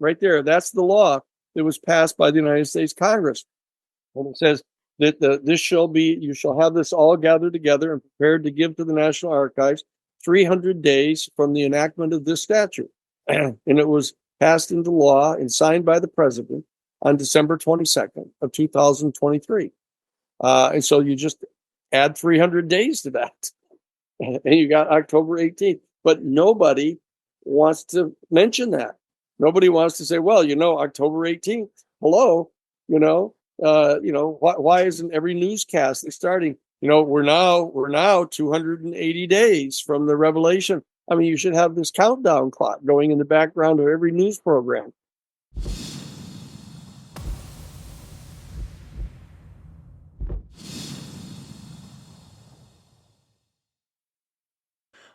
right there. That's the law that was passed by the United States Congress. And it says that you shall have this all gathered together and prepared to give to the National Archives 300 days from the enactment of this statute. And it was passed into law and signed by the president on December 22nd of 2023. And so you just add 300 days to that, and you got October 18th. But nobody wants to mention that. Nobody wants to say, well, October 18th, hello, why isn't every newscast starting? We're now 280 days from the revelation. I mean, you should have this countdown clock going in the background of every news program.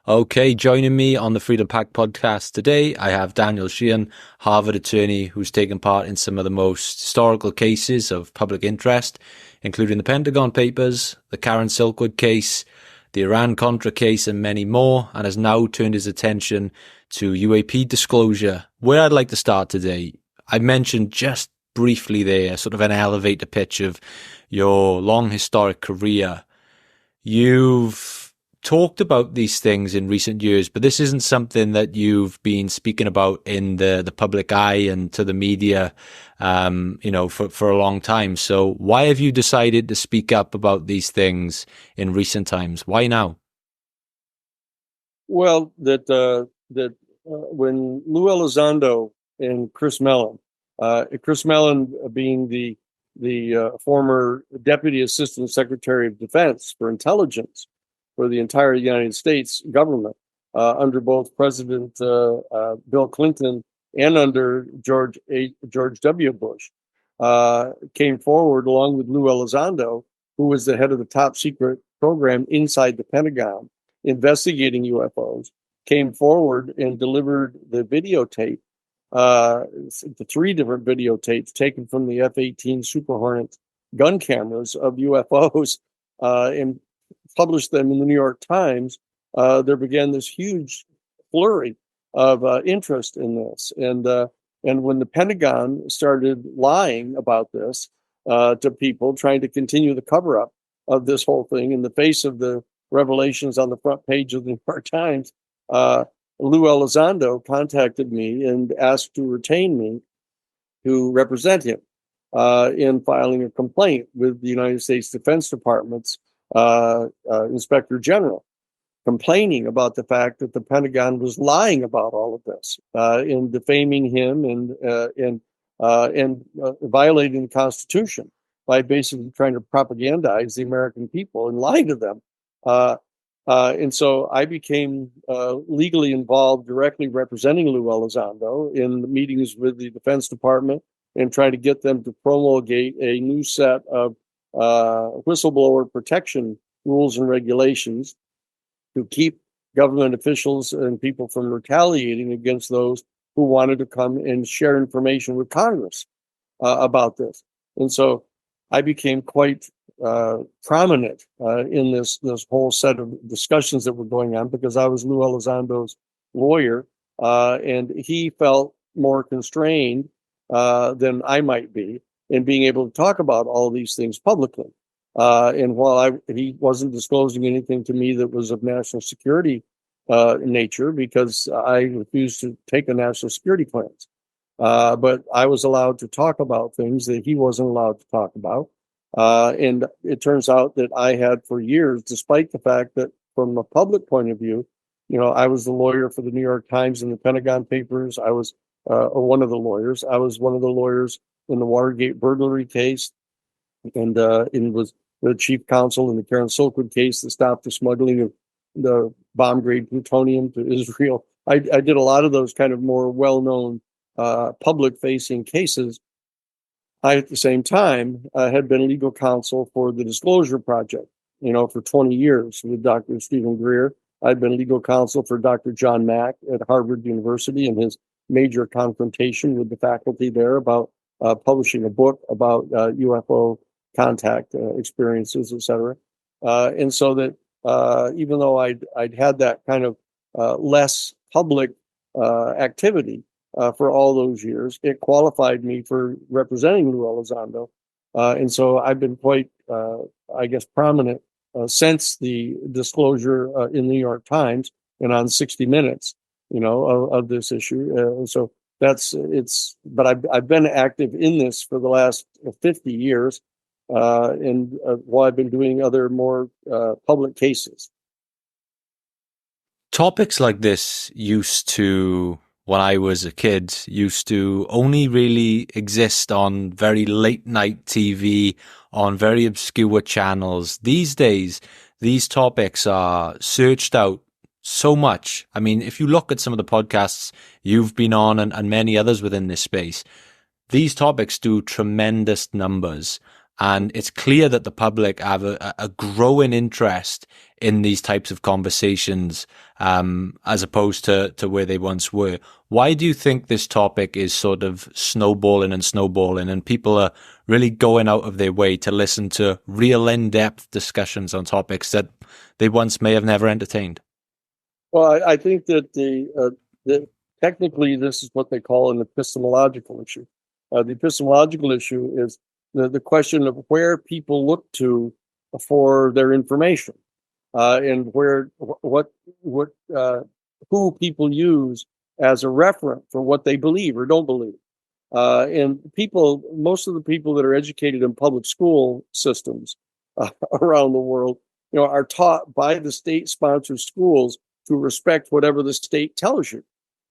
Okay, joining me on the Freedom Pack podcast today, I have Daniel Sheehan, Harvard attorney who's taken part in some of the most historical cases of public interest, including the Pentagon Papers, the Karen Silkwood Case, the Iran-Contra case, and many more, and has now turned his attention to UAP disclosure. Where I'd like to start today, I mentioned just briefly there, sort of an elevator pitch of your long historic career. You've talked about these things in recent years, but this isn't something that you've been speaking about in the public eye and to the media, for a long time. So why have you decided to speak up about these things in recent times? Why now? Well, when Lou Elizondo and Chris Mellon being the former Deputy Assistant Secretary of Defense for Intelligence for the entire United States government, under both President Bill Clinton and under George W. Bush, came forward along with Lou Elizondo, who was the head of the top secret program inside the Pentagon investigating UFOs, came forward and delivered the videotape, the 3 different videotapes taken from the F-18 Super Hornet gun cameras of UFOs, and published them in the New York Times. There began this huge flurry of interest in this, and when the Pentagon started lying about this to people, trying to continue the cover-up of this whole thing in the face of the revelations on the front page of the New York Times, Lou Elizondo contacted me and asked to retain me to represent him in filing a complaint with the United States Defense Department's Inspector General, complaining about the fact that the Pentagon was lying about all of this, in defaming him and violating the Constitution by basically trying to propagandize the American people and lying to them. And so I became legally involved, directly representing Lou Elizondo in the meetings with the Defense Department and trying to get them to promulgate a new set of whistleblower protection rules and regulations to keep government officials and people from retaliating against those who wanted to come and share information with Congress about this. And so I became quite prominent in this whole set of discussions that were going on, because I was Lou Elizondo's lawyer, and he felt more constrained than I might be in being able to talk about all of these things publicly. And while he wasn't disclosing anything to me that was of national security nature, because I refused to take a national security clearance, but I was allowed to talk about things that he wasn't allowed to talk about. And it turns out that I had for years, despite the fact that from a public point of view, I was the lawyer for the New York Times and the Pentagon Papers. I was one of the lawyers. I was one of the lawyers in the Watergate burglary case, and was the chief counsel in the Karen Silkwood case that stopped the smuggling of the bomb-grade plutonium to Israel. I did a lot of those kind of more well-known public-facing cases. I, at the same time, had been legal counsel for the Disclosure Project, for 20 years with Dr. Stephen Greer. I'd been legal counsel for Dr. John Mack at Harvard University in his major confrontation with the faculty there about publishing a book about UFO contact experiences, et cetera. And so that even though I'd had that kind of less public activity, for all those years. It qualified me for representing Lou Elizondo. And so I've been quite, I guess, prominent since the disclosure in the New York Times and on 60 Minutes, of this issue. And so but I've been active in this for the last 50 years, and while I've been doing other more public cases. Topics like this when I was a kid, used to only really exist on very late night TV, on very obscure channels. These days, these topics are searched out so much. I mean, if you look at some of the podcasts you've been on and many others within this space, these topics do tremendous numbers. And it's clear that the public have a growing interest in these types of conversations, as opposed to where they once were. Why do you think this topic is sort of snowballing and people are really going out of their way to listen to real in-depth discussions on topics that they once may have never entertained? Well, I think that technically this is what they call an epistemological issue. The epistemological issue is the question of where people look to for their information, and who people use as a referent for what they believe or don't believe. And most of the people that are educated in public school systems around the world, are taught by the state-sponsored schools to respect whatever the state tells you,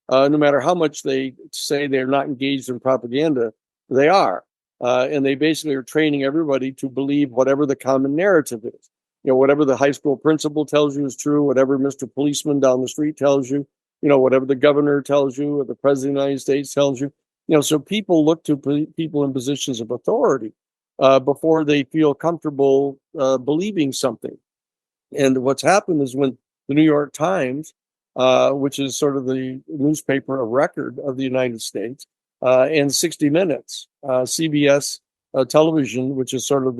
no matter how much they say they're not engaged in propaganda. They are. And they basically are training everybody to believe whatever the common narrative is. Whatever the high school principal tells you is true, whatever Mr. Policeman down the street tells you, whatever the governor tells you or the president of the United States tells you. So people look to people in positions of authority before they feel comfortable believing something. And what's happened is when the New York Times, which is sort of the newspaper of record of the United States, and 60 Minutes, CBS television, which is sort of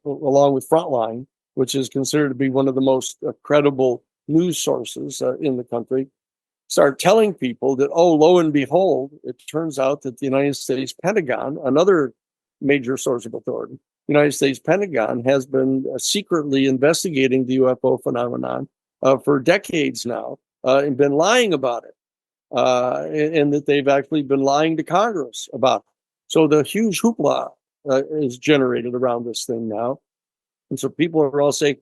along with Frontline, which is considered to be one of the most credible news sources in the country, start telling people that, lo and behold, it turns out that the United States Pentagon, another major source of authority, the United States Pentagon has been secretly investigating the UFO phenomenon for decades now, and been lying about it. And that they've actually been lying to Congress about it. So the huge hoopla is generated around this thing now. And so people are all saying,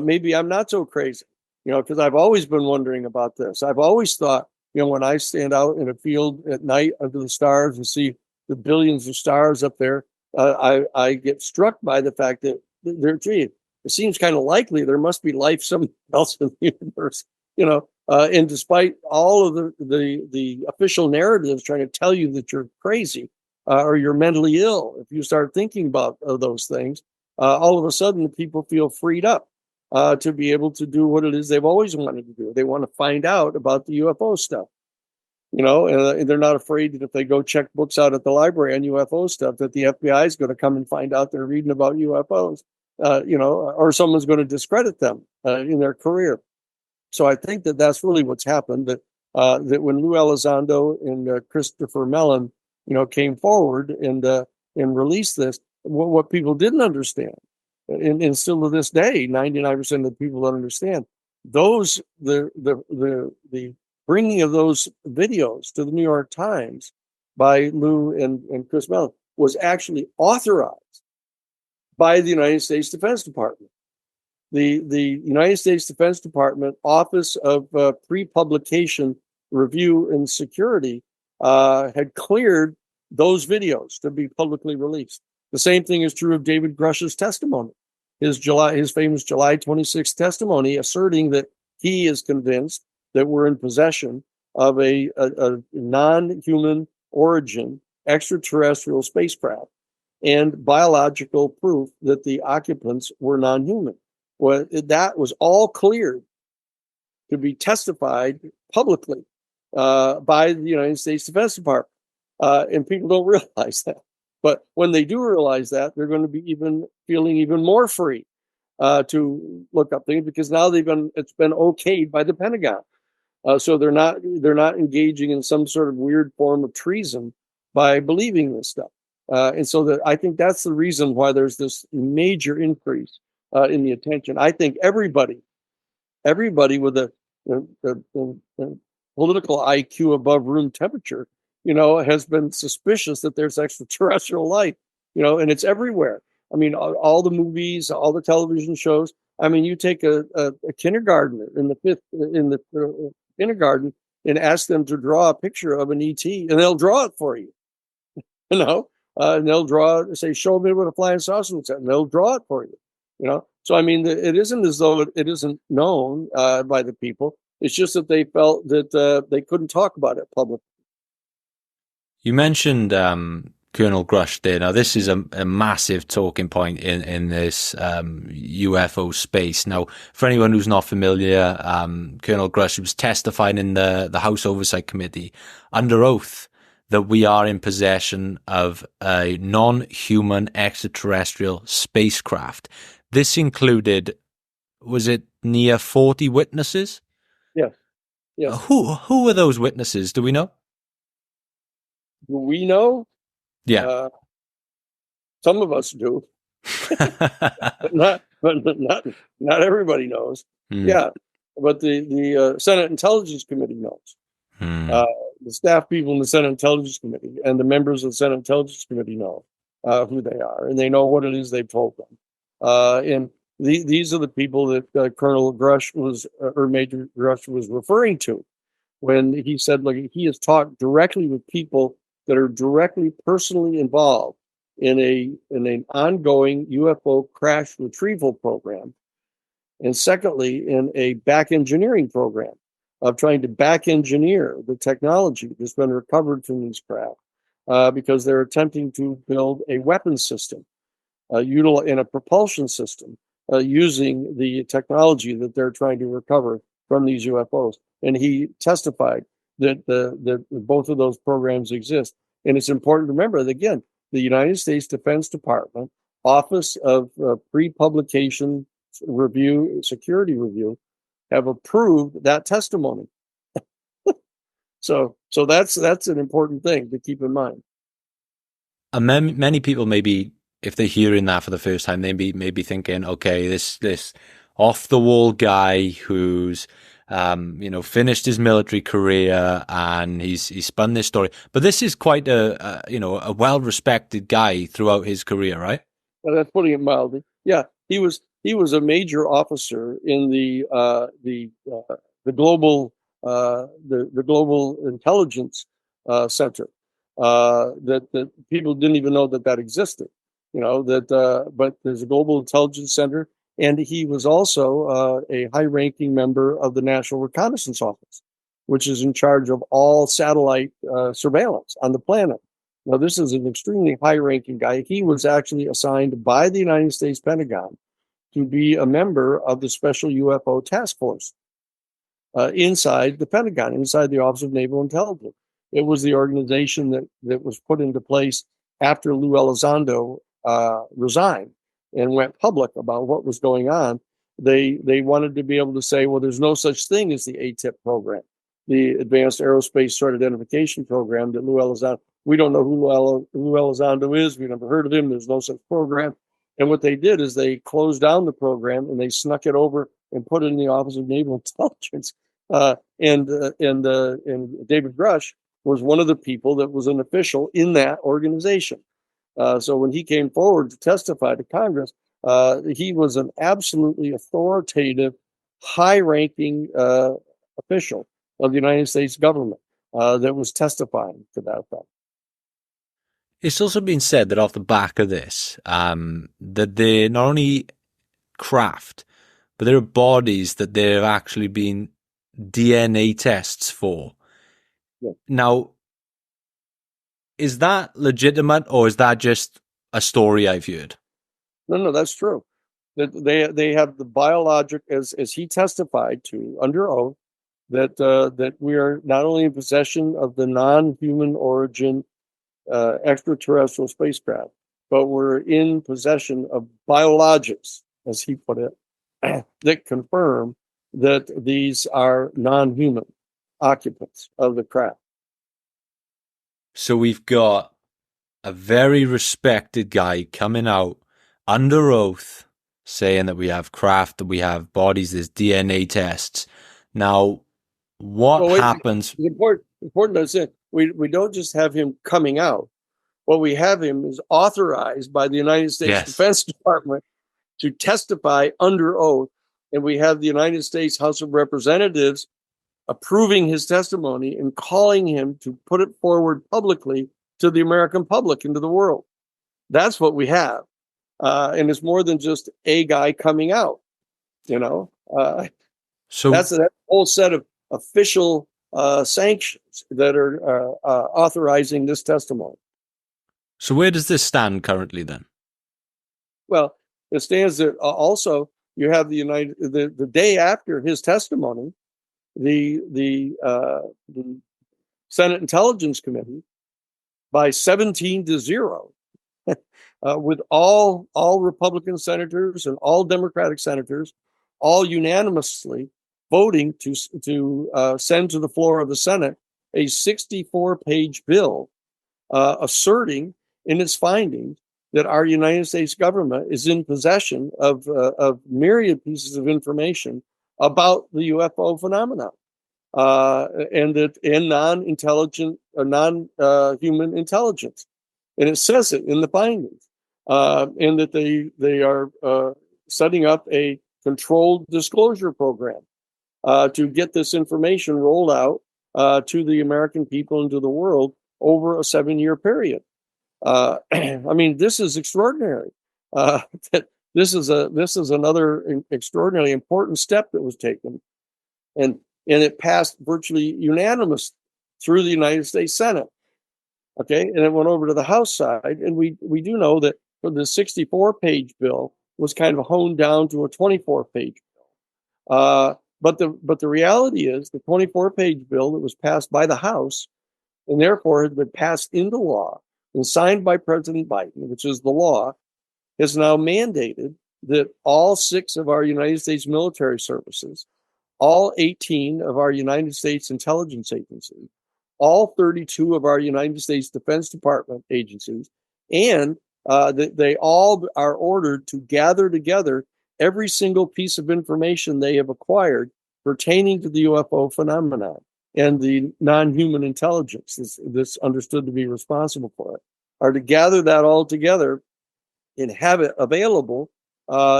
maybe I'm not so crazy, because I've always been wondering about this. I've always thought, when I stand out in a field at night under the stars and see the billions of stars up there, I get struck by the fact that it seems kind of likely there must be life somewhere else in the universe, and despite all of the official narratives trying to tell you that you're crazy or you're mentally ill, if you start thinking about those things, all of a sudden people feel freed up to be able to do what it is they've always wanted to do. They want to find out about the UFO stuff, and they're not afraid that if they go check books out at the library on UFO stuff, that the FBI is going to come and find out they're reading about UFOs, or someone's going to discredit them in their career. So I think that that's really what's happened, that when Lou Elizondo and Christopher Mellon, came forward and released this, what people didn't understand, and still to this day, 99% of the people don't understand, the bringing of those videos to the New York Times by Lou and Chris Mellon was actually authorized by the United States Defense Department. The United States Defense Department Office of Pre-Publication Review and Security had cleared those videos to be publicly released. The same thing is true of David Grusch's testimony, his famous July 26th testimony, asserting that he is convinced that we're in possession of a non-human origin extraterrestrial spacecraft and biological proof that the occupants were non-human. Well, that was all cleared to be testified publicly by the United States Defense Department. And people don't realize that. But when they do realize that, they're going to be feeling even more free to look up things, because now it's been okayed by the Pentagon. So they're not engaging in some sort of weird form of treason by believing this stuff. And so that I think that's the reason why there's this major increase in the attention. I think everybody with a political IQ above room temperature, has been suspicious that there's extraterrestrial life, and it's everywhere. I mean, all the movies, all the television shows. I mean, you take a kindergartner in the kindergarten and ask them to draw a picture of an ET, and they'll draw it for you. And they'll say, show me what a flying saucer looks like, and they'll draw it for you. So I mean, it isn't as though it isn't known by the people. It's just that they felt that they couldn't talk about it publicly. You mentioned Colonel Grusch there. Now, this is a massive talking point in this UFO space. Now, for anyone who's not familiar, Colonel Grusch was testifying in the House Oversight Committee under oath that we are in possession of a non-human extraterrestrial spacecraft. This included, was it near 40 witnesses? Yes. Yes. Who were those witnesses? Do we know? Do we know? Yeah. Some of us do. but not everybody knows. Yeah. But the Senate Intelligence Committee knows. The staff people in the Senate Intelligence Committee and the members of the Senate Intelligence Committee know who they are, and they know what it is they've told them. And these are the people that Colonel Grusch or Major Grusch was referring to when he said, like, he has talked directly with people that are directly personally involved in an ongoing UFO crash retrieval program, and secondly, in a back engineering program of trying to back engineer the technology that's been recovered from these craft, because they're attempting to build a weapons system, and a propulsion system using the technology that they're trying to recover from these UFOs. And he testified that both of those programs exist. And it's important to remember that, again, the United States Defense Department, Office of Pre-Publication Review, Security Review, have approved that testimony. So that's an important thing to keep in mind. And many people, maybe if they're hearing that for the first time, they may be thinking, okay, this off the wall guy who's finished his military career and he's spun this story, but this is quite a well respected guy throughout his career, right? Well, that's putting it mildly. Yeah, he was a major officer in the global intelligence center that people didn't even know that existed. But there's a global intelligence center, and he was also a high-ranking member of the National Reconnaissance Office, which is in charge of all satellite surveillance on the planet. Now, this is an extremely high-ranking guy. He was actually assigned by the United States Pentagon to be a member of the Special UFO Task Force inside the Pentagon, inside the Office of Naval Intelligence. It was the organization that was put into place after Lou Elizondo resigned and went public about what was going on. They wanted to be able to say, well, there's no such thing as the ATIP program, the Advanced Aerospace Threat Identification Program that Lou Elizondo. We don't know who Lou Elizondo is. We've never heard of him. There's no such program. And what they did is they closed down the program and they snuck it over and put it in the Office of Naval Intelligence. And David Grusch was one of the people that was an official in that organization. So when he came forward to testify to Congress, he was an absolutely authoritative, high-ranking official of the United States government that was testifying to that fact. It's also been said that off the back of this, that they're not only craft, but there are bodies that there have actually been DNA tests for. Yeah. Now, is that legitimate, or is that just a story I've heard? No, that's true. That they have the biologic, as he testified to under oath, that we are not only in possession of the non-human origin extraterrestrial spacecraft, but we're in possession of biologics, as he put it, that confirm that these are non-human. occupants of the craft. So we've got a very respected guy coming out under oath saying that we have craft, that we have bodies, there's DNA tests. Now, what happens? It's important to say, we don't just have him coming out. What we have him is authorized by the United States Defense Department to testify under oath. And we have the United States House of Representatives approving his testimony and calling him to put it forward publicly to the American public and to the world. That's what we have. And it's more than just a guy coming out, So that's a whole set of official sanctions that are authorizing this testimony. So where does this stand currently then? Well, it stands that also you have the day after his testimony, the Senate Intelligence Committee, by 17-0, with all Republican senators and all Democratic senators, all unanimously voting to send to the floor of the Senate a 64-page bill asserting in its findings that our United States government is in possession of myriad pieces of information about the UFO phenomenon, and non-intelligent or non-human intelligence. And it says it in the findings, and that they are setting up a controlled disclosure program to get this information rolled out to the American people and to the world over a 7-year period. I mean, this is extraordinary. This is another extraordinarily important step that was taken, and it passed virtually unanimous through the United States Senate. Okay, and it went over to the House side, and we do know that for the 64-page bill was kind of honed down to a 24-page bill. But the reality is the 24-page bill that was passed by the House and therefore had been passed into law and signed by President Biden, which is the law, has now mandated that all 6 of our United States military services, all 18 of our United States intelligence agencies, all 32 of our United States Defense Department agencies, and that they all are ordered to gather together every single piece of information they have acquired pertaining to the UFO phenomenon and the non-human intelligence that's understood to be responsible for it, are to gather that all together and have it available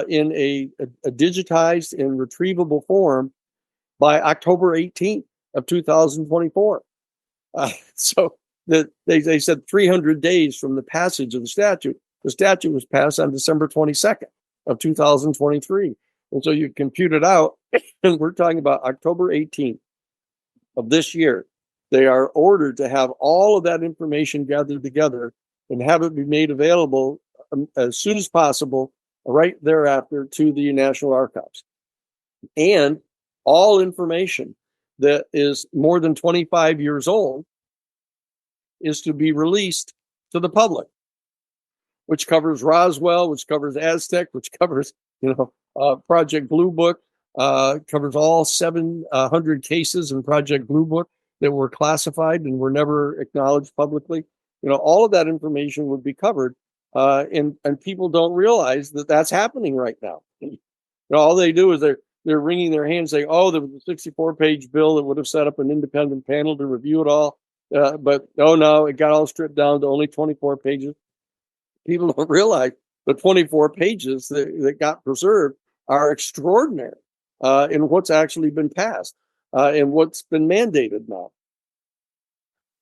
in a digitized and retrievable form by October 18th of 2024. So they said 300 days from the passage of the statute. The statute was passed on December 22nd of 2023. And so you compute it out, and we're talking about October 18th of this year. They are ordered to have all of that information gathered together and have it be made available as soon as possible right thereafter to the National Archives. And all information that is more than 25 years old is to be released to the public, which covers Roswell, which covers Aztec, which covers, Project Blue Book, covers all 700 cases in Project Blue Book that were classified and were never acknowledged publicly. All of that information would be covered, and people don't realize that that's happening right now. All they do is they're wringing their hands saying, oh, there was a 64-page bill that would have set up an independent panel to review it all. But no, it got all stripped down to only 24 pages. People don't realize the 24 pages that got preserved are extraordinary in what's actually been passed and what's been mandated now.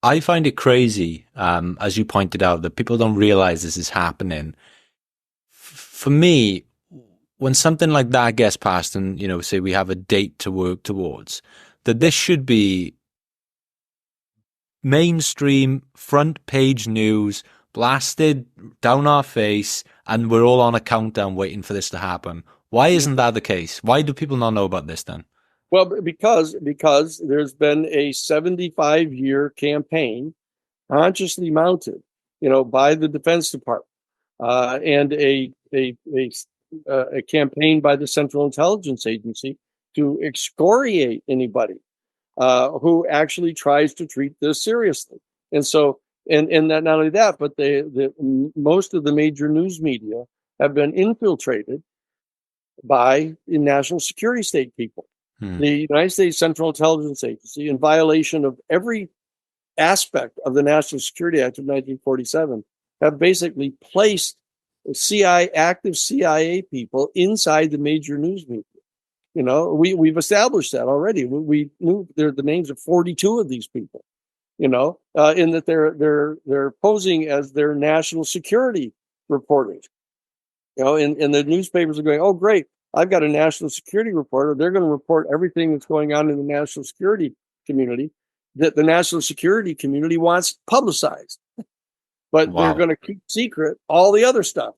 I find it crazy, as you pointed out, that people don't realize this is happening. For me, when something like that gets passed and, say we have a date to work towards, that this should be mainstream front page news, blasted down our face, and we're all on a countdown waiting for this to happen. Why isn't that the case? Why do people not know about this then? Well, because there's been a 75-year campaign consciously mounted, by the Defense Department, and a campaign by the Central Intelligence Agency to excoriate anybody who actually tries to treat this seriously. And so, and that, not only that, but most of the major news media have been infiltrated by the national security state people. The United States Central Intelligence Agency, in violation of every aspect of the National Security Act of 1947, have basically placed active CIA people inside the major news media. You know, we've established that already. We knew the names of 42 of these people. You know, in that they're posing as their national security reporters. You know, and the newspapers are going, oh, great, I've got a national security reporter. They're going to report everything that's going on in the national security community that the national security community wants publicized. But they're going to keep secret all the other stuff.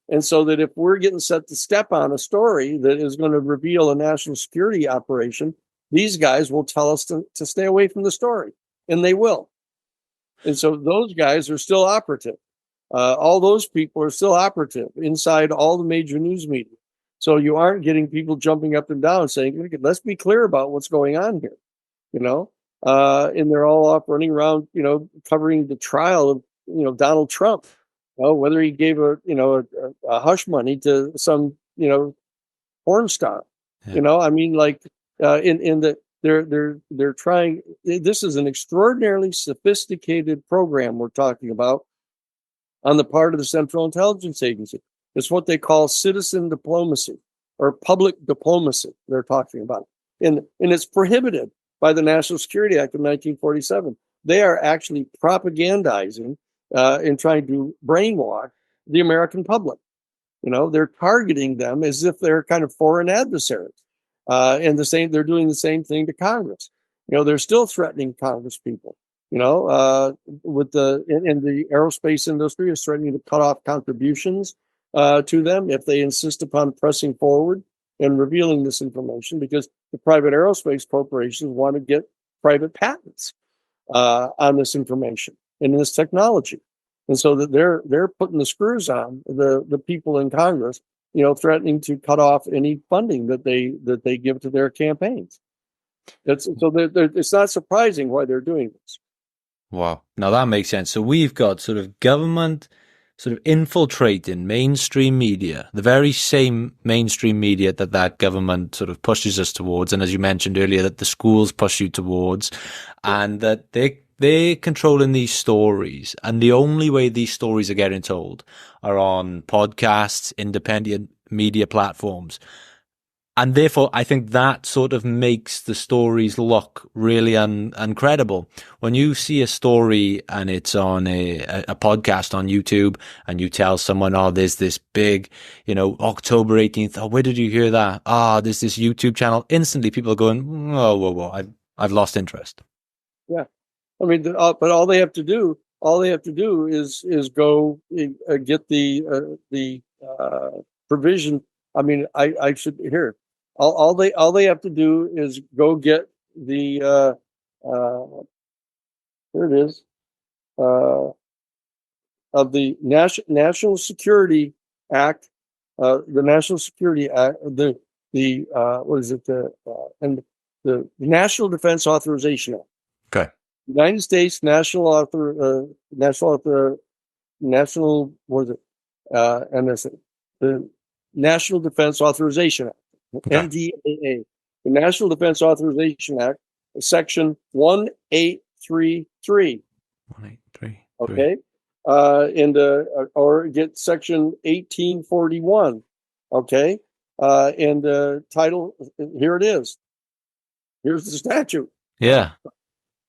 And so that if we're getting set to step on a story that is going to reveal a national security operation, these guys will tell us to stay away from the story. And they will. And so those guys are still operative. All those people are still operative inside all the major news media. So you aren't getting people jumping up and down saying, let's be clear about what's going on here, you know? And they're all off running around, you know, covering the trial of, you know, Donald Trump. Well, whether he gave a hush money to some, you know, porn star, you know, I mean, like, they're trying. This is an extraordinarily sophisticated program we're talking about on the part of the Central Intelligence Agency. It's what they call citizen diplomacy or public diplomacy. They're talking about, and it's prohibited by the National Security Act of 1947. They are actually propagandizing and trying to brainwash the American public. You know, they're targeting them as if they're kind of foreign adversaries. And they're doing the same thing to Congress. You know, they're still threatening Congress people. You know, with the aerospace industry is threatening to cut off contributions to them if they insist upon pressing forward and revealing this information, because the private aerospace corporations want to get private patents on this information and this technology. And so that they're putting the screws on the people in Congress, you know, threatening to cut off any funding that they give to their campaigns. It's not surprising why they're doing this. Wow. Now that makes sense. So we've got sort of government sort of infiltrating mainstream media, the very same mainstream media that government sort of pushes us towards. And as you mentioned earlier, that the schools push you towards, and that they're controlling these stories. And the only way these stories are getting told are on podcasts, independent media platforms. And therefore, I think that sort of makes the stories look really uncredible. When you see a story and it's on a podcast on YouTube, and you tell someone, oh, there's this big, you know, October 18th. Oh, where did you hear that? There's this YouTube channel. Instantly, people are going, oh, whoa, I've lost interest. Yeah. I mean, but all they have to do is go get the provision. I mean, I should here. All they have to do is go get the here it is of the National Security Act, the National Security Act, the what is it, and the National Defense Authorization Act. Okay. United States National what is it? NSA, the National Defense Authorization Act, okay. NDAA, the National Defense Authorization Act, Section 1833. 1833. Okay, or get Section 1841. Okay, and title. Here it is. Here's the statute. Yeah.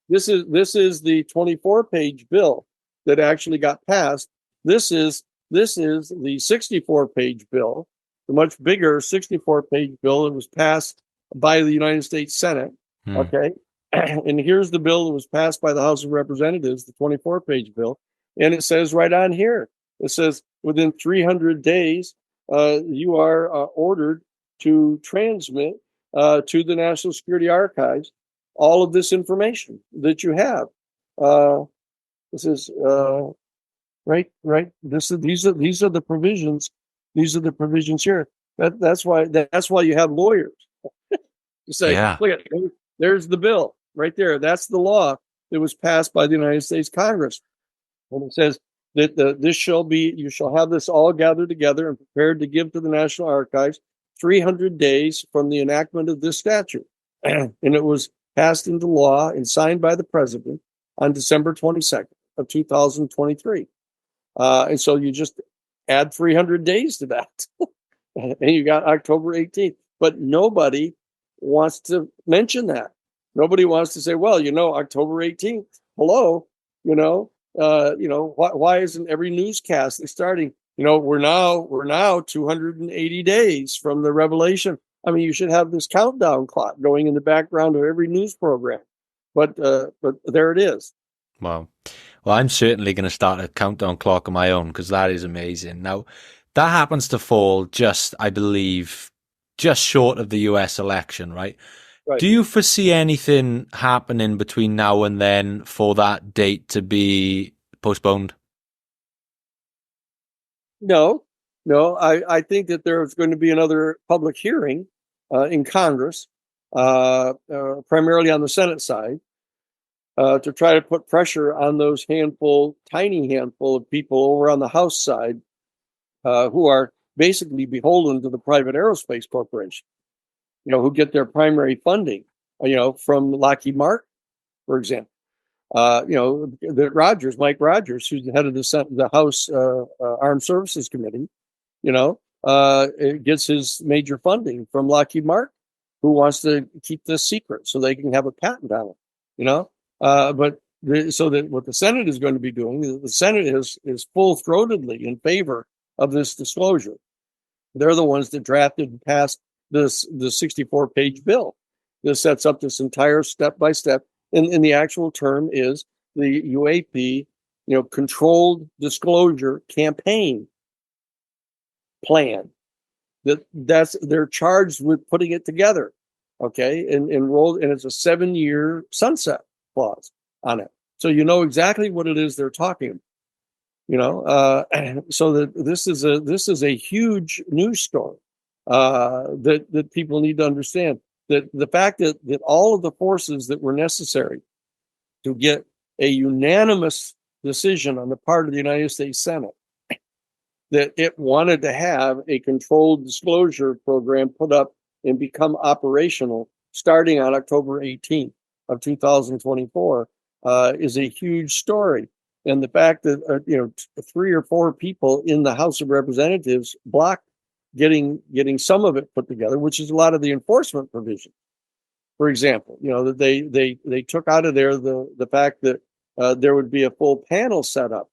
This is the 24-page bill that actually got passed. This is the 64-page bill, the much bigger 64-page bill that was passed by the United States Senate. Okay, and here's the bill that was passed by the House of Representatives, the 24-page bill, and it says right on here, it says within 300 days, you are ordered to transmit to the National Security Archives all of this information that you have. This is right. These are the provisions. These are the provisions here. That's why you have lawyers. You say, yeah. Look at there's the bill. right there. That's the law that was passed by the United States Congress. And it says that you shall have this all gathered together and prepared to give to the National Archives 300 days from the enactment of this statute. And it was passed into law and signed by the president on December 22nd of 2023. And so you just add 300 days to that. And you got October 18th. But nobody wants to mention that. Nobody wants to say, well, October 18th, hello, why isn't every newscast starting, we're now 280 days from the revelation. I mean, you should have this countdown clock going in the background of every news program. But there it is. Wow. Well, I'm certainly going to start a countdown clock of my own, because that is amazing. Now, that happens to fall I believe, just short of the US election, right? Right. Do you foresee anything happening between now and then for that date to be postponed? No. I think that there's going to be another public hearing in Congress, primarily on the Senate side, to try to put pressure on those tiny handful of people over on the House side who are basically beholden to the private aerospace corporation, who get their primary funding, from Lockheed Martin, for example. Mike Rogers, who's the head of the House Armed Services Committee, gets his major funding from Lockheed Martin, who wants to keep this secret so they can have a patent on it, so that what the Senate is going to be doing, the Senate is full-throatedly in favor of this disclosure. They're the ones that drafted and passed the 64-page bill. This sets up this entire step-by-step, and the actual term is the UAP, Controlled Disclosure Campaign Plan. They're charged with putting it together, okay, and it's a 7-year sunset clause on it, so exactly what it is they're talking about. So that this is a huge news story that people need to understand. That the fact that all of the forces that were necessary to get a unanimous decision on the part of the United States Senate that it wanted to have a controlled disclosure program put up and become operational starting on October 18th of 2024 is a huge story. And the fact that 3 or 4 people in the House of Representatives blocked getting some of it put together, which is a lot of the enforcement provision. For example, that they took out of there the fact that there would be a full panel set up,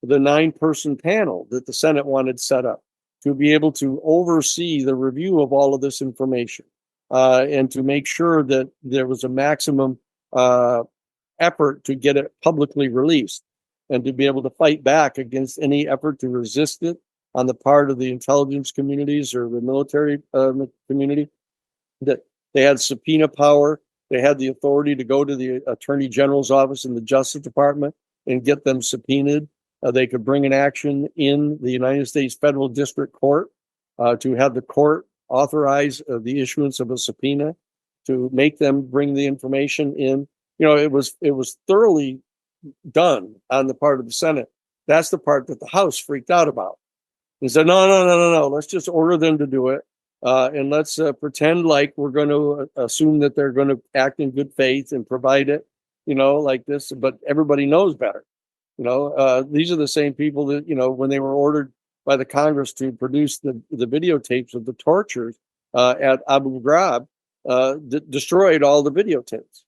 the 9-person panel that the Senate wanted set up to be able to oversee the review of all of this information and to make sure that there was a maximum effort to get it publicly released and to be able to fight back against any effort to resist it on the part of the intelligence communities or the military community. That they had subpoena power. They had the authority to go to the Attorney General's office in the Justice Department and get them subpoenaed. They could bring an action in the United States Federal District Court to have the court authorize the issuance of a subpoena to make them bring the information in. It was thoroughly done on the part of the Senate. That's the part that the House freaked out about. They said, no, let's just order them to do it. And let's pretend like we're going to assume that they're going to act in good faith and provide it, like this. But everybody knows better. These are the same people that, when they were ordered by the Congress to produce the videotapes of the tortures at Abu Ghraib, destroyed all the videotapes,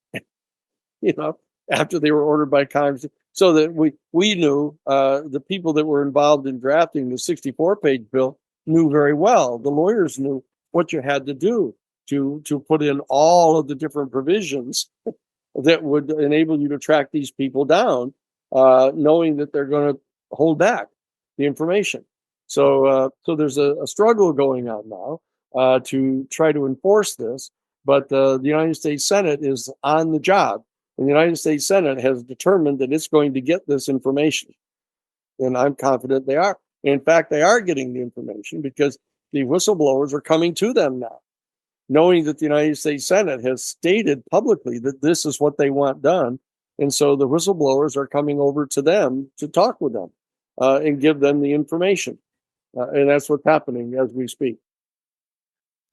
after they were ordered by Congress. So that we knew the people that were involved in drafting the 64-page bill knew very well. The lawyers knew what you had to do to put in all of the different provisions that would enable you to track these people down, knowing that they're going to hold back the information. So there's a struggle going on now to try to enforce this, but the United States Senate is on the job. And the United States Senate has determined that it's going to get this information. And I'm confident they are. In fact, they are getting the information because the whistleblowers are coming to them now. knowing that the United States Senate has stated publicly that this is what they want done. And so the whistleblowers are coming over to them to talk with them and give them the information. And that's what's happening as we speak.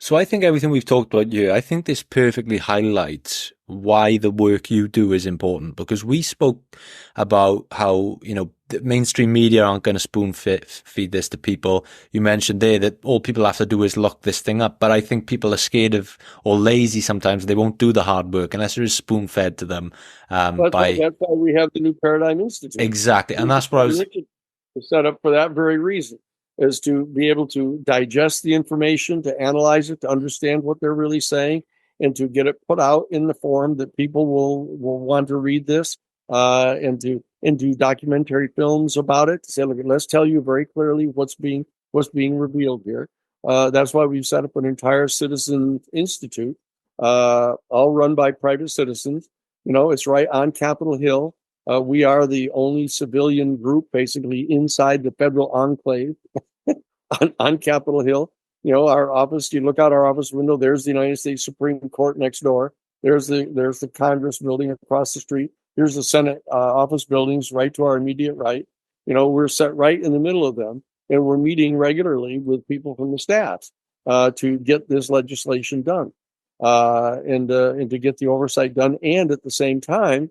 So I think everything we've talked about here, I think this perfectly highlights why the work you do is important, because we spoke about how, the mainstream media aren't going to spoon feed this to people. You mentioned there that all people have to do is look this thing up. But I think people are scared of or lazy sometimes. They won't do the hard work unless it is spoon fed to them. That's why we have the New Paradigm Institute. Exactly. And that's what I was set up for that very reason, is to be able to digest the information, to analyze it, to understand what they're really saying, and to get it put out in the form that people will want to read this, and do documentary films about it. To say, look, let's tell you very clearly what's being revealed here. That's why we've set up an entire citizen institute, all run by private citizens. It's right on Capitol Hill. We are the only civilian group basically inside the federal enclave on Capitol Hill. Our office, you look out our office window, there's the United States Supreme Court next door. There's the Congress building across the street. Here's the Senate office buildings right to our immediate right. We're set right in the middle of them, and we're meeting regularly with people from the staff to get this legislation done, and to get the oversight done. And at the same time,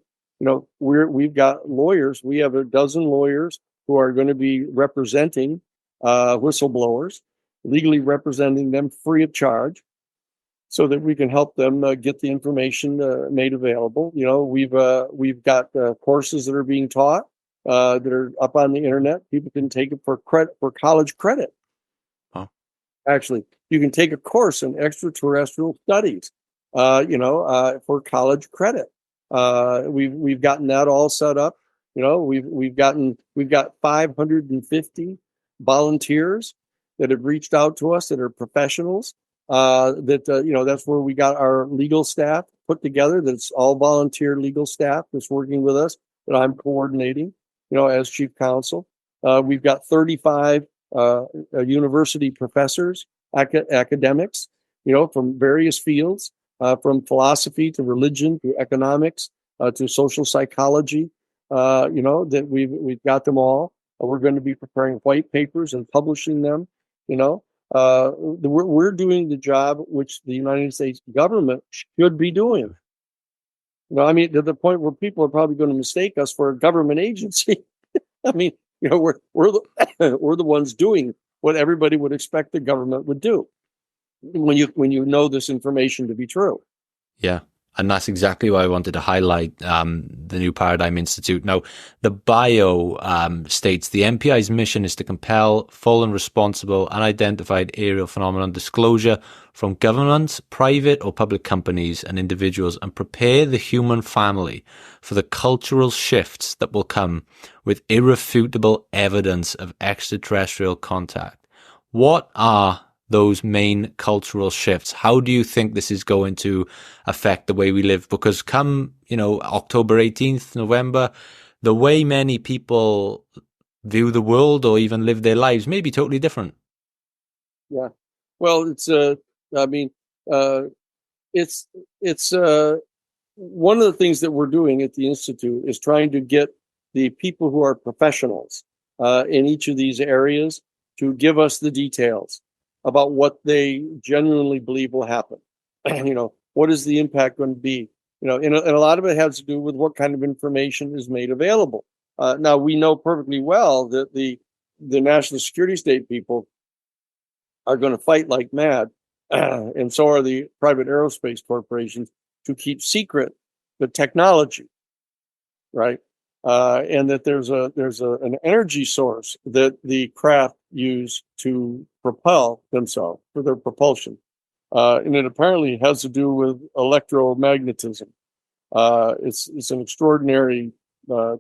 we've got lawyers. We have a dozen lawyers who are going to be representing whistleblowers, legally representing them free of charge, so that we can help them get the information made available. We've got courses that are being taught that are up on the internet. People can take it for college credit. Huh. Actually, you can take a course in extraterrestrial studies, for college credit. We've gotten that all set up. We've got 550 volunteers that have reached out to us that are professionals. That's where we got our legal staff put together. That's all volunteer legal staff that's working with us, that I'm coordinating, as chief counsel. We've got 35 university professors, academics, from various fields, from philosophy to religion to economics to social psychology. That we've got them all. We're going to be preparing white papers and publishing them. We're doing the job which the United States government should be doing. To the point where people are probably going to mistake us for a government agency. We're the ones doing what everybody would expect the government would do when you know this information to be true. Yeah. And that's exactly why I wanted to highlight the New Paradigm Institute. Now, the bio states the NPI's mission is to compel full and responsible unidentified aerial phenomenon disclosure from governments, private or public companies and individuals, and prepare the human family for the cultural shifts that will come with irrefutable evidence of extraterrestrial contact. What are those main cultural shifts? How do you think this is going to affect the way we live? Because come, October 18th, November, the way many people view the world or even live their lives may be totally different. Yeah. Well, it's one of the things that we're doing at the Institute is trying to get the people who are professionals in each of these areas to give us the details about what they genuinely believe will happen. What is the impact going to be? And a lot of it has to do with what kind of information is made available. Now, we know perfectly well that the national security state people are going to fight like mad, and so are the private aerospace corporations, to keep secret the technology, right? And that there's an energy source that the craft use to propel themselves for their propulsion, and it apparently has to do with electromagnetism. It's an extraordinary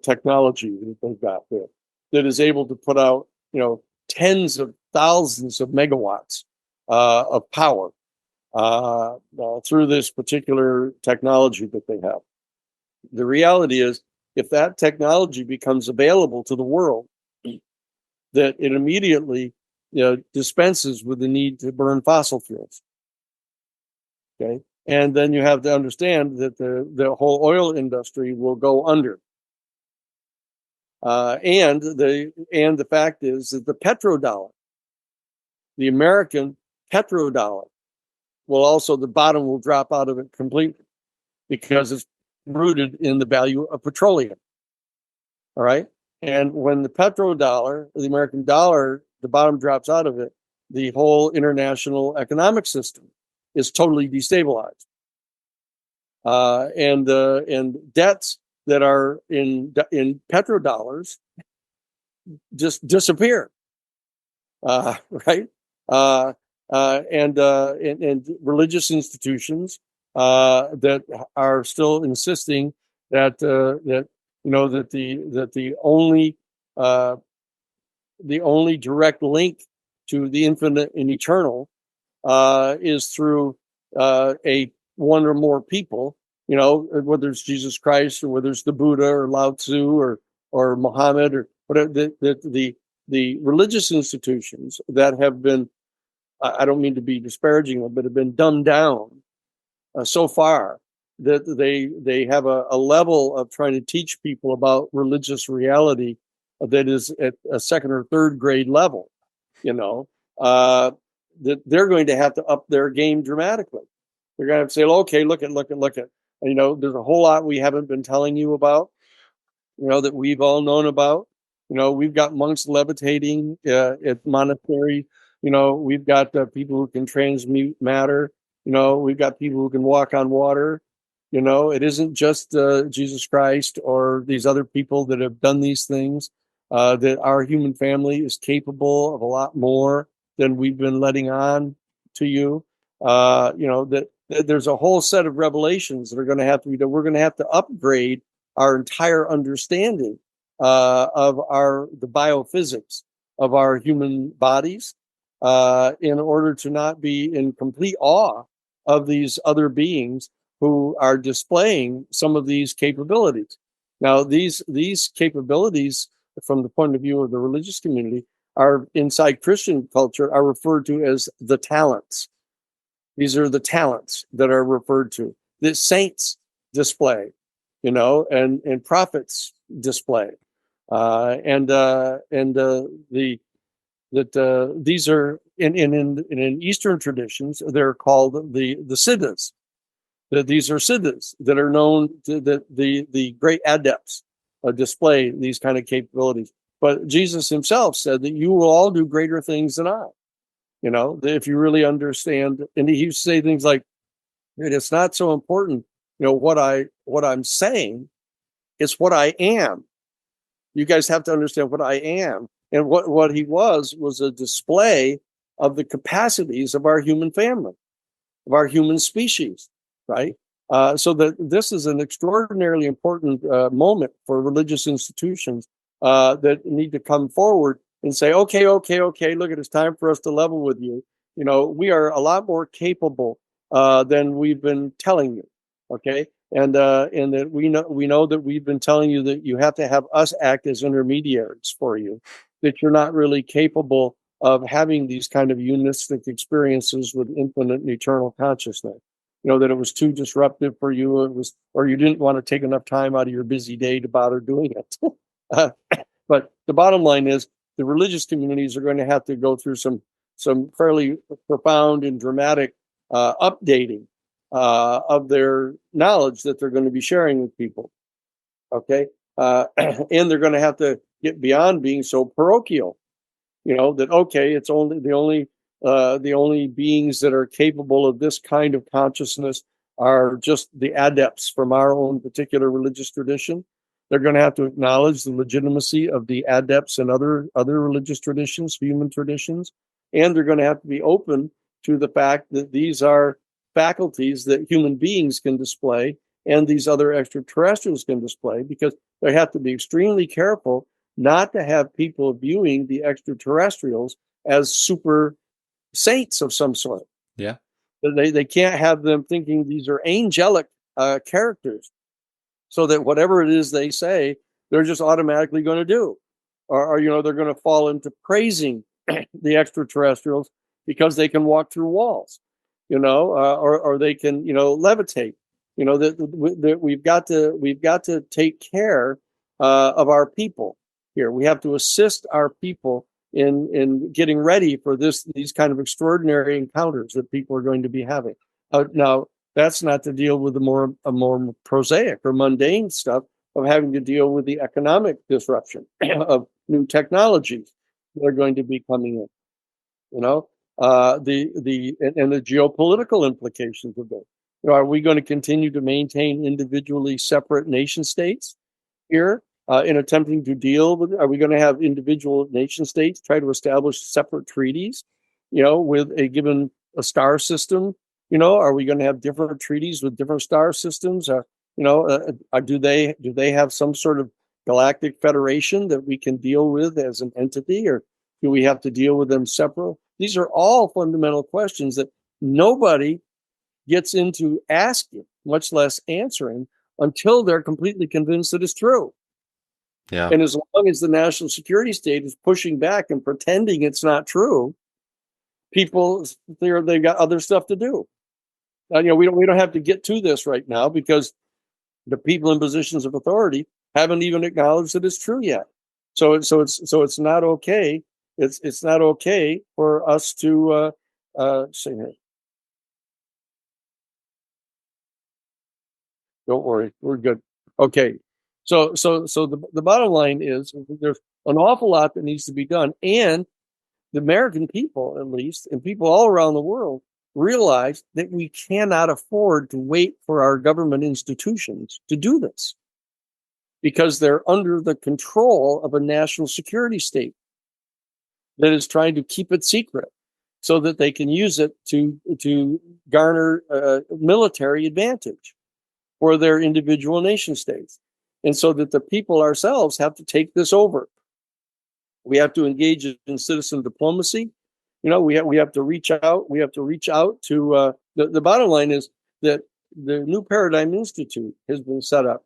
technology that they've got there that is able to put out tens of thousands of megawatts of power through this particular technology that they have. The reality is, if that technology becomes available to the world, that it immediately dispenses with the need to burn fossil fuels. Okay. And then you have to understand that the whole oil industry will go under. And the fact is that the petrodollar, the American petrodollar, will also, the bottom will drop out of it completely because it's rooted in the value of petroleum. All right. And when the petrodollar, the American dollar, the bottom drops out of it, the whole international economic system is totally destabilized. And debts that are in petrodollars just disappear. Right. And religious institutions that are still insisting that the only direct link to the infinite and eternal is through a one or more people, whether it's Jesus Christ or whether it's the Buddha or Lao Tzu or Muhammad or whatever. The religious institutions that have been, I don't mean to be disparaging them, but have been dumbed down so far that they have a level of trying to teach people about religious reality that is at a second or third grade level, that they're going to have to up their game dramatically. They're going to have to say, okay, look at. There's a whole lot we haven't been telling you about, that we've all known about. We've got monks levitating at monasteries. We've got people who can transmute matter. We've got people who can walk on water. It isn't just Jesus Christ or these other people that have done these things. That our human family is capable of a lot more than we've been letting on to you. That there's a whole set of revelations that are going to have to be done. We're going to have to upgrade our entire understanding of the biophysics of our human bodies in order to not be in complete awe of these other beings who are displaying some of these capabilities. Now, these capabilities, from the point of view of the religious community, are inside Christian culture are referred to as the talents. These are the talents that are referred to. The saints display, and prophets display, these are in Eastern traditions they're called the siddhas. These are siddhas that are known to the great adepts display these kind of capabilities. But Jesus himself said that you will all do greater things than I. If you really understand, and he used to say things like, it's not so important, what I'm saying, it's what I am. You guys have to understand what I am. And what he was a display of the capacities of our human family, of our human species, right? So that this is an extraordinarily important moment for religious institutions that need to come forward and say, okay, look, it's time for us to level with you. We are a lot more capable than we've been telling you, okay? And that we know that we've been telling you that you have to have us act as intermediaries for you, that you're not really capable of having these kind of unistic experiences with infinite and eternal consciousness. That it was too disruptive for you, or you didn't want to take enough time out of your busy day to bother doing it. But the bottom line is, the religious communities are going to have to go through some fairly profound and dramatic updating of their knowledge that they're going to be sharing with people. Okay, and they're going to have to get beyond being so parochial. That okay, it's only the only beings that are capable of this kind of consciousness are just the adepts from our own particular religious tradition. They're going to have to acknowledge the legitimacy of the adepts and other religious traditions, human traditions, and they're going to have to be open to the fact that these are faculties that human beings can display and these other extraterrestrials can display, because they have to be extremely careful not to have people viewing the extraterrestrials as super saints of some sort. Yeah. They can't have them thinking these are angelic characters, so that whatever it is they say, they're just automatically going to do. Or they're going to fall into praising the extraterrestrials because they can walk through walls. or they can, levitate. That we've got to take care of our people here. We have to assist our people in getting ready for these kind of extraordinary encounters that people are going to be having. Now, that's not to deal with a more prosaic or mundane stuff of having to deal with the economic disruption of new technologies that are going to be coming in. The geopolitical implications of this. Are we going to continue to maintain individually separate nation states here in attempting to deal with? Are we going to have individual nation states try to establish separate treaties, with a star system? Are we going to have different treaties with different star systems? Do they have some sort of galactic federation that we can deal with as an entity, or do we have to deal with them separate? These are all fundamental questions that nobody gets into asking, much less answering, until they're completely convinced that it's true. Yeah. And as long as the national security state is pushing back and pretending it's not true, people they've got other stuff to do. We don't have to get to this right now because the people in positions of authority haven't even acknowledged that it's true yet. So it's not okay. It's not okay for us to say here. Don't worry, we're good. Okay. So the bottom line is there's an awful lot that needs to be done, and the American people, at least, and people all around the world, realize that we cannot afford to wait for our government institutions to do this because they're under the control of a national security state that is trying to keep it secret so that they can use it to garner military advantage for their individual nation states. And so that the people ourselves have to take this over. We have to engage in citizen diplomacy. We have to reach out. We have to reach out to the bottom line is that the New Paradigm Institute has been set up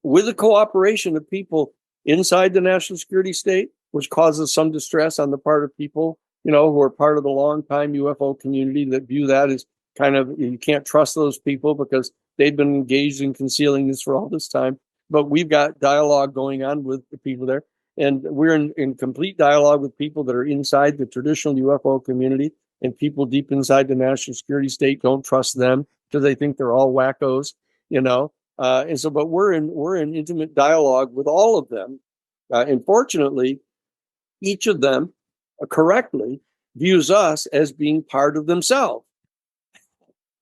with the cooperation of people inside the national security state, which causes some distress on the part of people, who are part of the longtime UFO community that view that as kind of, you can't trust those people because they've been engaged in concealing this for all this time. But we've got dialogue going on with the people there. And we're in complete dialogue with people that are inside the traditional UFO community, and people deep inside the national security state don't trust them because they think they're all wackos, and so, but we're in intimate dialogue with all of them. And fortunately, each of them correctly views us as being part of themselves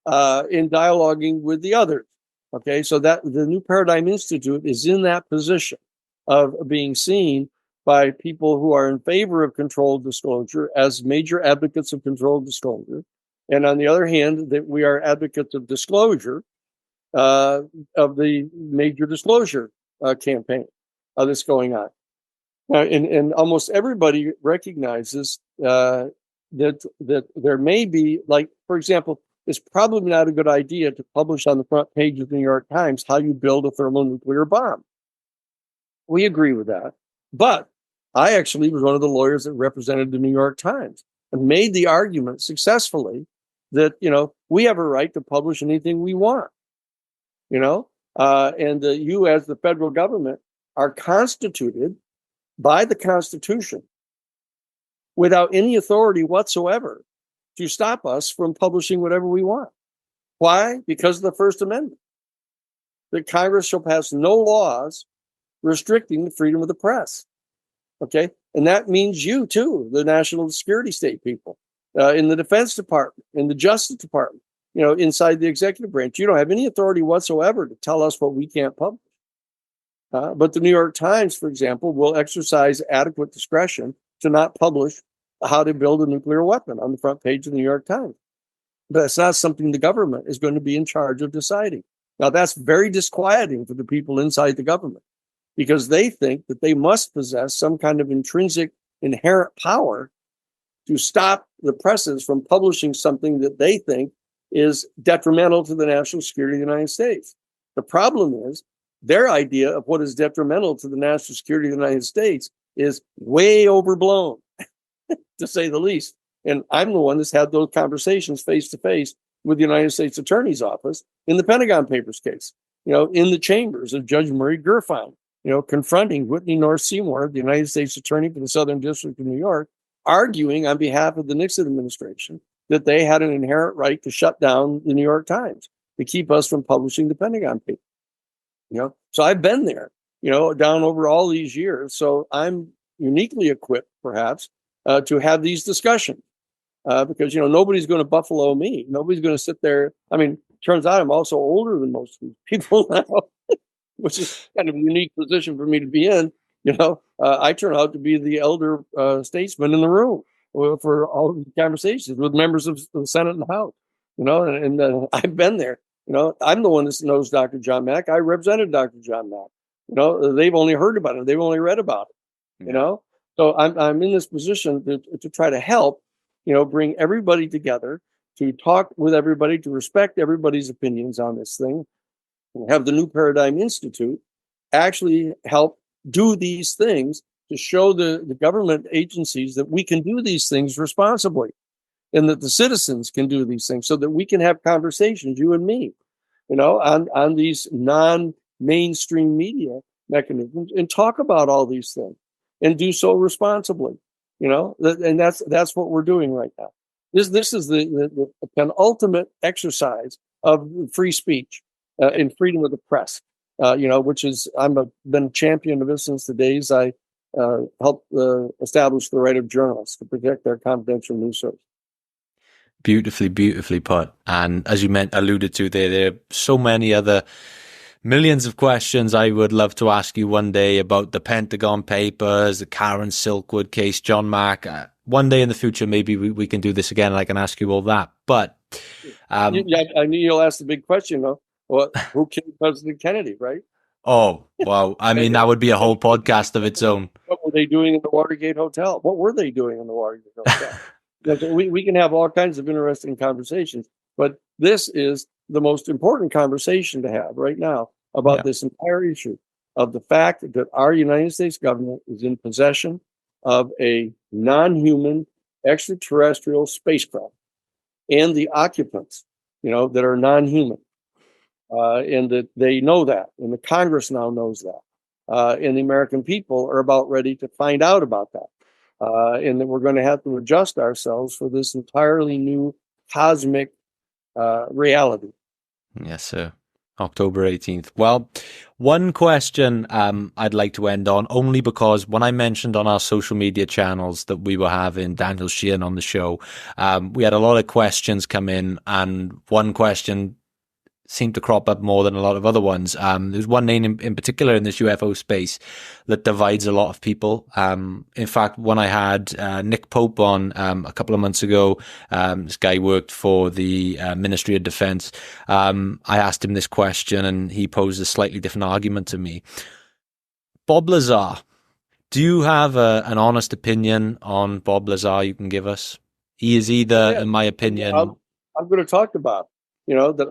in dialoguing with the others. Okay, so that the New Paradigm Institute is in that position of being seen by people who are in favor of controlled disclosure as major advocates of controlled disclosure. And on the other hand, that we are advocates of disclosure of the major disclosure campaign that's going on. And almost everybody recognizes that there may be, like, for example, it's probably not a good idea to publish on the front page of the New York Times how you build a thermonuclear bomb. We agree with that. But I actually was one of the lawyers that represented the New York Times and made the argument successfully that, we have a right to publish anything we want, and you as the federal government are constituted by the Constitution without any authority whatsoever to stop us from publishing whatever we want. Why? Because of the First Amendment. That Congress shall pass no laws restricting the freedom of the press. Okay? And that means you too, the national security state people, in the Defense Department, in the Justice Department, inside the executive branch. You don't have any authority whatsoever to tell us what we can't publish. But the New York Times, for example, will exercise adequate discretion to not publish how to build a nuclear weapon on the front page of the New York Times. But it's not something the government is going to be in charge of deciding. Now, that's very disquieting for the people inside the government because they think that they must possess some kind of intrinsic inherent power to stop the presses from publishing something that they think is detrimental to the national security of the United States. The problem is their idea of what is detrimental to the national security of the United States is way overblown, to say the least. And I'm the one that's had those conversations face to face with the United States Attorney's Office in the Pentagon Papers case, in the chambers of Judge Murray Gerfine, confronting Whitney North Seymour, the United States Attorney for the Southern District of New York, arguing on behalf of the Nixon administration that they had an inherent right to shut down the New York Times to keep us from publishing the Pentagon Papers. So I've been there, down over all these years. So I'm uniquely equipped, perhaps, to have these discussions because, nobody's going to buffalo me. Nobody's going to sit there. I mean, turns out I'm also older than most of these people now, which is kind of a unique position for me to be in. I turn out to be the elder statesman in the room for all of the conversations with members of the Senate and the House, and I've been there. I'm the one that knows Dr. John Mack. I represented Dr. John Mack. They've only heard about it. They've only read about it, So I'm in this position to try to help, bring everybody together, to talk with everybody, to respect everybody's opinions on this thing, and have the New Paradigm Institute actually help do these things to show the government agencies that we can do these things responsibly and that the citizens can do these things so that we can have conversations, you and me, on these non-mainstream media mechanisms and talk about all these things and do so responsibly, and that's what we're doing right now. This is the penultimate exercise of free speech and freedom of the press, which is been a champion of this since the days I helped establish the right of journalists to protect their confidential news sources. Beautifully put. And as you alluded to there are so many other millions of questions I would love to ask you one day about the Pentagon Papers, the Karen Silkwood case, John Mack. One day in the future, maybe we can do this again and I can ask you all that. But I knew you'll ask the big question, though. Well, who killed President Kennedy, right? Oh, wow. I mean, that would be a whole podcast of its own. What were they doing in the Watergate Hotel? What were they doing in the Watergate Hotel? We can have all kinds of interesting conversations, but this is the most important conversation to have right now about this entire issue of the fact that our United States government is in possession of a non-human extraterrestrial spacecraft and the occupants, that are non-human, and that they know that, and the Congress now knows that, and the American people are about ready to find out about that. And that we're going to have to adjust ourselves for this entirely new cosmic reality. Yes, sir. October 18th. Well, one question I'd like to end on, only because when I mentioned on our social media channels that we were having Daniel Sheehan on the show, we had a lot of questions come in, and one question seem to crop up more than a lot of other ones. There's one name in particular in this UFO space that divides a lot of people. In fact, when I had Nick Pope on a couple of months ago, this guy worked for the Ministry of Defense. I asked him this question and he posed a slightly different argument to me. Bob Lazar, do you have an honest opinion on Bob Lazar you can give us? He is either, in my opinion... I'm going to talk about that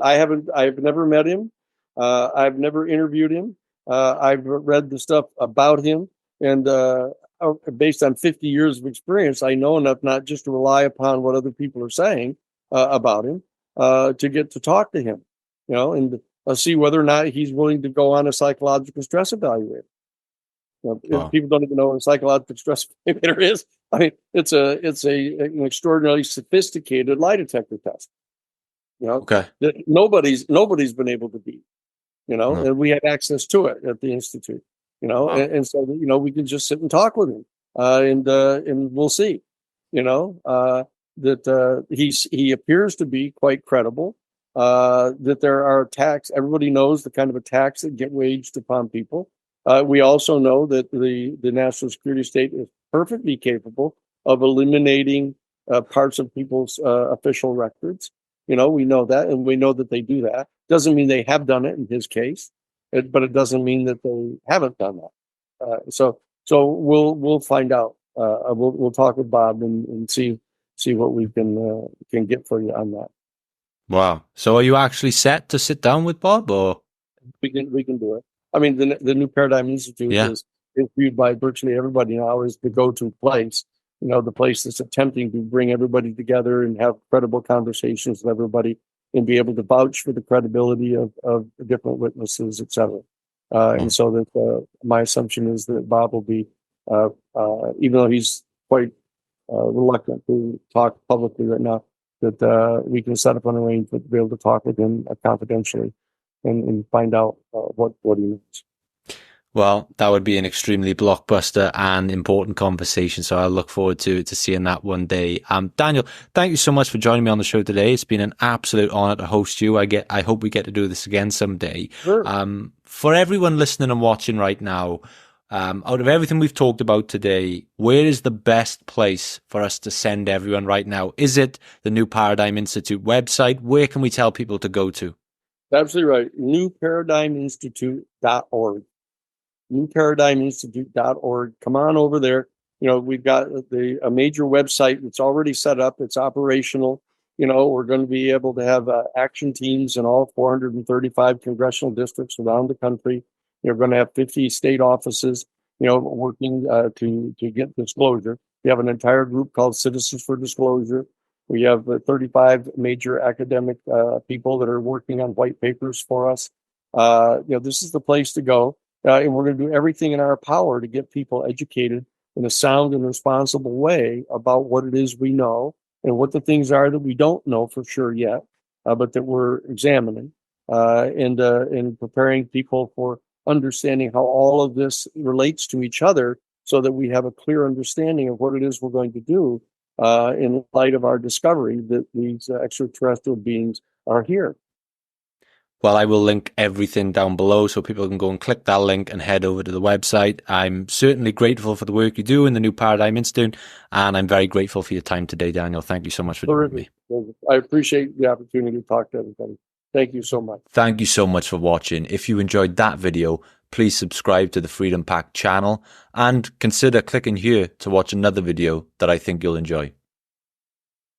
I've never met him. I've never interviewed him. I've read the stuff about him, and based on 50 years of experience, I know enough not just to rely upon what other people are saying about him to get to talk to him, and see whether or not he's willing to go on a psychological stress evaluator. People don't even know what a psychological stress evaluator is. I mean, it's an extraordinarily sophisticated lie detector test. That nobody's been able to beat, and we had access to it at the Institute, and so, we can just sit and talk with him, and we'll see, that he appears to be quite credible, that there are attacks. Everybody knows the kind of attacks that get waged upon people. We also know that the national security state is perfectly capable of eliminating parts of people's official records. We know that, and we know that they do that. Doesn't mean they have done it in his case, but it doesn't mean that they haven't done that. So we'll find out. We'll talk with Bob and see what we can get for you on that. Wow. So are you actually set to sit down with Bob, or we can do it? I mean, the New Paradigm Institute is viewed by virtually everybody now as the go-to place the place that's attempting to bring everybody together and have credible conversations with everybody and be able to vouch for the credibility of different witnesses, et cetera. And so that my assumption is that Bob will be, even though he's quite reluctant to talk publicly right now, that we can set up an arrangement to be able to talk with him confidentially and find out what he means. Well, that would be an extremely blockbuster and important conversation. So I look forward to seeing that one day. Daniel, thank you so much for joining me on the show today. It's been an absolute honor to host you. I hope we get to do this again someday. Sure. For everyone listening and watching right now, out of everything we've talked about today, where is the best place for us to send everyone right now? Is it the New Paradigm Institute website? Where can we tell people to go to? Absolutely right. newparadigminstitute.org. newparadigminstitute.org. Come on over there. We've got a major website that's already set up. It's operational. We're going to be able to have action teams in all 435 congressional districts around the country. You're going to have 50 state offices, working to get disclosure. We have an entire group called Citizens for Disclosure. We have 35 major academic people that are working on white papers for us. This is the place to go. And we're going to do everything in our power to get people educated in a sound and responsible way about what it is we know and what the things are that we don't know for sure yet, but that we're examining and preparing people for understanding how all of this relates to each other so that we have a clear understanding of what it is we're going to do in light of our discovery that these extraterrestrial beings are here. Well, I will link everything down below so people can go and click that link and head over to the website. I'm certainly grateful for the work you do in the New Paradigm Institute, and I'm very grateful for your time today, Daniel. Thank you so much for joining me. I appreciate the opportunity to talk to everybody. Thank you so much. Thank you so much for watching. If you enjoyed that video, please subscribe to the Freedom Pack channel and consider clicking here to watch another video that I think you'll enjoy.